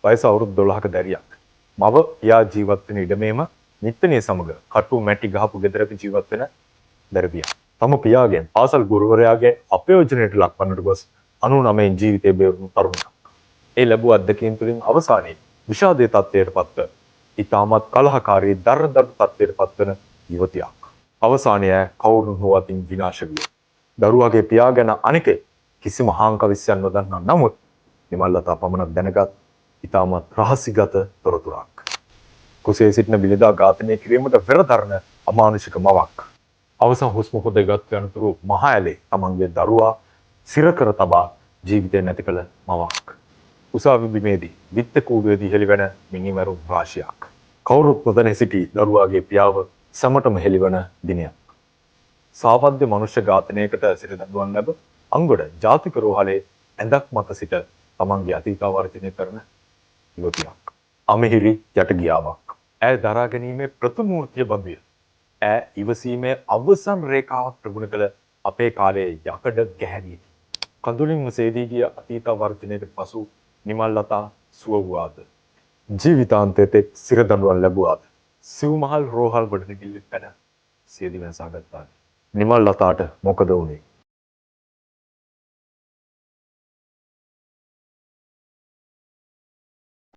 වයස අවුරුදු 12ක දැරියක්. මව පියා ජීවත් වෙන ඉඩමේම නිත්තනිය සමග කටු මැටි ගහපු ගෙදරක ජීවත් වෙන දැරිවියක්. තම පියාගෙන් පාසල් ගුරුවරයාගේ අපයෝජනයට ලක්වන්නට ගොස් 99 ජීවිතයේ බේරුණු තරුණයෙක්. ඒ ලැබූ අත්දැකීම් තුළින් අවසානයේ විෂාදයේ තත්ත්වයට පත්ව ඉතාමත් කලහකාරී දරදඬු තත්ත්වයට පත්වන යුවතියක්. අවසානයේ කවුරුන් හෝ අතින් විනාශ විය. දරුවාගේ පියා ගැන අනෙකේ කිසිම හාංකවිස්සයක් නොදන්නා නමුත් නිමල්ලතා පමණක් දැනගත් ඉතාමත් රහසිගත තොරතුරක්. කුසේ සිටින බිලිදා ඝාතනය කිරීමට පෙරතරන අමානුෂික මවක්. අවසන් හුස්ම පොද ගත් යනතුරු මහ ඇලේ තමන්ගේ දරුවා සිර කර තබා ජීවිතය නැති කළ මවක්. උසාවි බිමේදී විත්ත කූඩුවේදී හෙළිවන මිනිමරුන් රාශියක්. කවුරුත් නොදැන සිටි දරුවාගේ පියාව සමටම හෙළිවන දිනයක්. සාවද්‍ය මනුෂ්‍ය ඝාතනයකට සිට දඬුවම් ලැබ අංගොඩ ජාතික රෝහලේ ඇඳක් මත සිට තමන්ගේ අතීතාවර්ජනය කරන යුවතියක්. අමිහිරි යට ගියාවක්. ඇය දරා ගැනීමේ ප්‍රතිමූර්තිය බඳුය. ඇය ඉවසීමේ අවසන් රේඛාවක් ප්‍රගුණ කළ අපේ කාලයේ යකඩ ගැහැණිය. කඳුලින්ම සේදී ගිය අතීතාවර්ජනයට පසු නිමල්ලතා සුව වූාද. ජීවිතාන්තයේ සිර දඬුවම් ලැබුවාද. සිව්මහල් රෝහල් ගොඩනැගිල්ලේ පැන සියදිවි වෙනසා ගත්තාද. නිමල්ලතාට මොකද වුනේ?